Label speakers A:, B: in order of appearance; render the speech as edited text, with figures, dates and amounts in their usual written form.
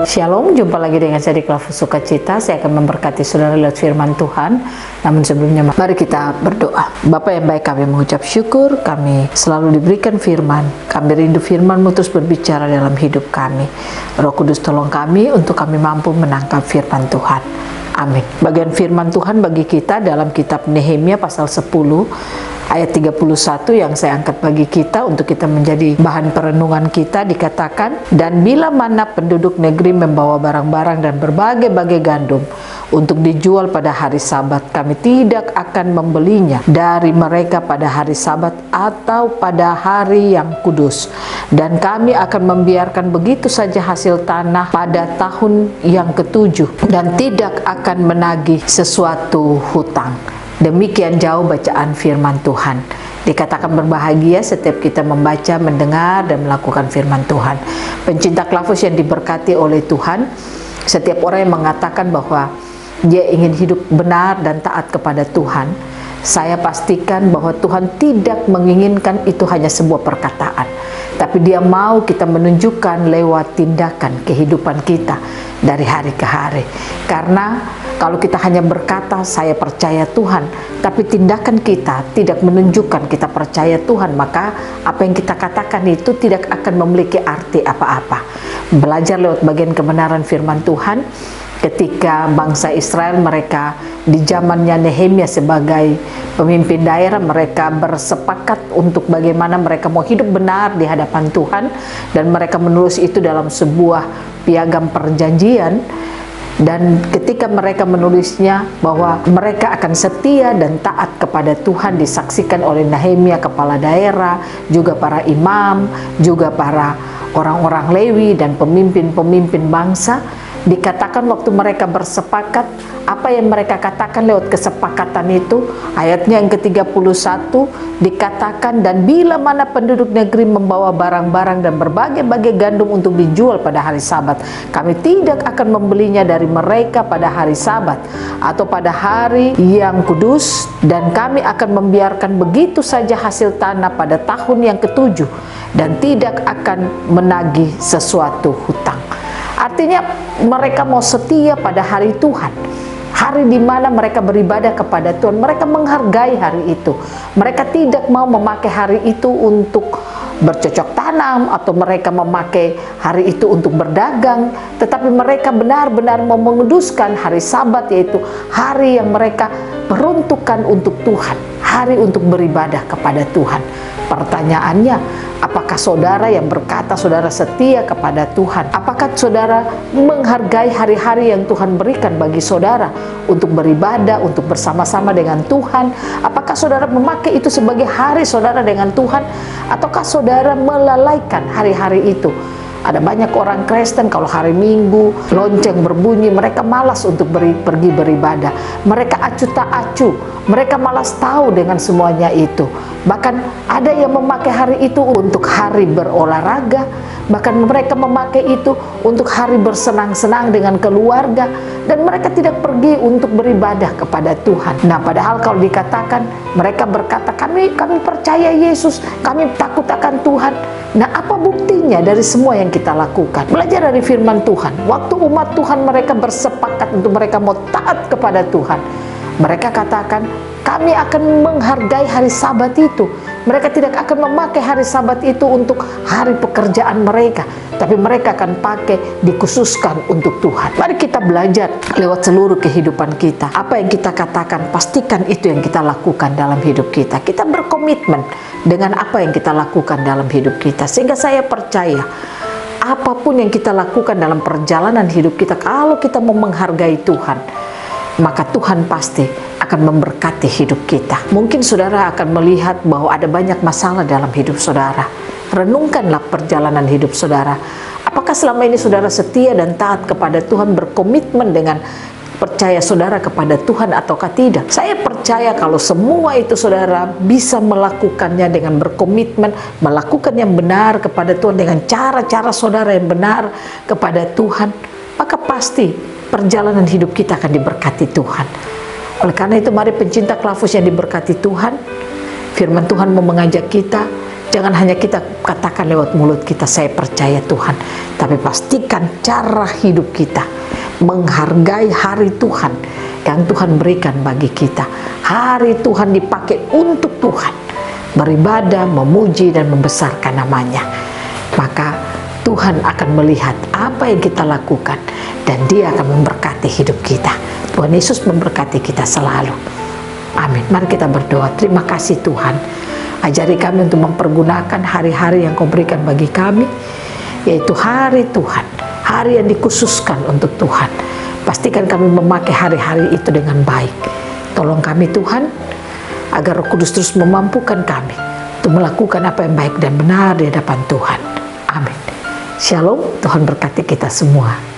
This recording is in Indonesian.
A: Shalom, jumpa lagi dengan saya di Klavus Sukacita. Saya akan memberkati saudara lewat firman Tuhan. Namun sebelumnya, mari kita berdoa. Bapa yang baik, kami mengucap syukur, kami selalu diberikan firman. Kami rindu firman-Mu terus berbicara dalam hidup kami. Roh Kudus tolong kami untuk kami mampu menangkap firman Tuhan. Amin. Bagian firman Tuhan bagi kita dalam kitab Nehemia pasal 10 ayat 31 yang saya angkat bagi kita untuk kita menjadi bahan perenungan kita, dikatakan, dan bila mana penduduk negeri membawa barang-barang dan berbagai-bagai gandum untuk dijual pada hari Sabat, kami tidak akan membelinya dari mereka pada hari Sabat atau pada hari yang kudus, dan kami akan membiarkan begitu saja hasil tanah pada tahun yang ketujuh dan tidak akan menagih sesuatu hutang. Demikian jauh bacaan firman Tuhan. Dikatakan berbahagia setiap kita membaca, mendengar, dan melakukan firman Tuhan. Pencinta Klavus yang diberkati oleh Tuhan, setiap orang yang mengatakan bahwa dia ingin hidup benar dan taat kepada Tuhan, saya pastikan bahwa Tuhan tidak menginginkan itu hanya sebuah perkataan, tapi Dia mau kita menunjukkan lewat tindakan kehidupan kita dari hari ke hari. Karena kalau kita hanya berkata saya percaya Tuhan, tapi tindakan kita tidak menunjukkan kita percaya Tuhan, maka apa yang kita katakan itu tidak akan memiliki arti apa-apa. Belajar lewat bagian kebenaran firman Tuhan, ketika bangsa Israel, mereka di zamannya Nehemia sebagai pemimpin daerah, mereka bersepakat untuk bagaimana mereka mau hidup benar di hadapan Tuhan, dan mereka menulis itu dalam sebuah piagam perjanjian. Dan ketika mereka menulisnya bahwa mereka akan setia dan taat kepada Tuhan, disaksikan oleh Nehemia kepala daerah, juga para imam, juga para orang-orang Lewi dan pemimpin-pemimpin bangsa. Dikatakan waktu mereka bersepakat, apa yang mereka katakan lewat kesepakatan itu, ayatnya yang ke-31 dikatakan, dan bila mana penduduk negeri membawa barang-barang dan berbagai-bagai gandum untuk dijual pada hari Sabat, kami tidak akan membelinya dari mereka pada hari Sabat atau pada hari yang kudus, dan kami akan membiarkan begitu saja hasil tanah pada tahun yang ketujuh dan tidak akan menagih sesuatu hutang. Artinya mereka mau setia pada hari Tuhan, hari di mana mereka beribadah kepada Tuhan. Mereka menghargai hari itu. Mereka tidak mau memakai hari itu untuk bercocok tanam atau mereka memakai hari itu untuk berdagang, tetapi mereka benar-benar mau menguduskan hari Sabat, yaitu hari yang mereka peruntukkan untuk Tuhan, hari untuk beribadah kepada Tuhan. Pertanyaannya, apakah saudara yang berkata saudara setia kepada Tuhan? Apakah saudara menghargai hari-hari yang Tuhan berikan bagi saudara untuk beribadah, untuk bersama-sama dengan Tuhan? Apakah saudara memakai itu sebagai hari saudara dengan Tuhan? Ataukah saudara melalaikan hari-hari itu? Ada banyak orang Kristen kalau hari Minggu lonceng berbunyi, mereka malas untuk pergi beribadah. Mereka acuh tak acuh, mereka malas tahu dengan semuanya itu. Bahkan ada yang memakai hari itu untuk hari berolahraga, bahkan mereka memakai itu untuk hari bersenang-senang dengan keluarga, dan mereka tidak pergi untuk beribadah kepada Tuhan. Nah, padahal kalau dikatakan mereka berkata kami percaya Yesus, kami takut akan Tuhan. Nah, apa buktinya dari semua yang kita lakukan? Belajar dari firman Tuhan. Waktu umat Tuhan mereka bersepakat untuk mereka mau taat kepada Tuhan, mereka katakan kami akan menghargai hari Sabat itu. Mereka tidak akan memakai hari Sabat itu untuk hari pekerjaan mereka, tapi mereka akan pakai, dikhususkan untuk Tuhan. Mari kita belajar lewat seluruh kehidupan kita. Apa yang kita katakan, pastikan itu yang kita lakukan dalam hidup kita. Kita berkomitmen dengan apa yang kita lakukan dalam hidup kita. Sehingga saya percaya, apapun yang kita lakukan dalam perjalanan hidup kita, kalau kita mau menghargai Tuhan, maka Tuhan pasti akan memberkati hidup kita. Mungkin saudara akan melihat bahwa ada banyak masalah dalam hidup saudara. Renungkanlah perjalanan hidup saudara. Apakah selama ini saudara setia dan taat kepada Tuhan, berkomitmen dengan percaya saudara kepada Tuhan ataukah tidak? Saya percaya kalau semua itu saudara bisa melakukannya dengan berkomitmen, melakukan yang benar kepada Tuhan dengan cara-cara saudara yang benar kepada Tuhan, maka pasti perjalanan hidup kita akan diberkati Tuhan. Oleh karena itu, mari pencinta Klavus yang diberkati Tuhan, firman Tuhan mau mengajak kita, Jangan hanya kita katakan lewat mulut kita, saya percaya Tuhan, tapi pastikan cara hidup kita menghargai hari Tuhan yang Tuhan berikan bagi kita. Hari Tuhan dipakai untuk Tuhan, beribadah, memuji dan membesarkan namanya. Maka Tuhan akan melihat apa yang kita lakukan dan Dia akan memberkati hidup kita. Tuhan Yesus memberkati kita selalu. Amin. Mari kita berdoa. Terima kasih Tuhan, ajari kami untuk mempergunakan hari-hari yang Kau berikan bagi kami, yaitu hari Tuhan, hari yang dikhususkan untuk Tuhan. Pastikan kami memakai hari-hari itu dengan baik. Tolong kami Tuhan, agar Roh Kudus terus memampukan kami untuk melakukan apa yang baik dan benar di hadapan Tuhan. Amin. Shalom, Tuhan berkati kita semua.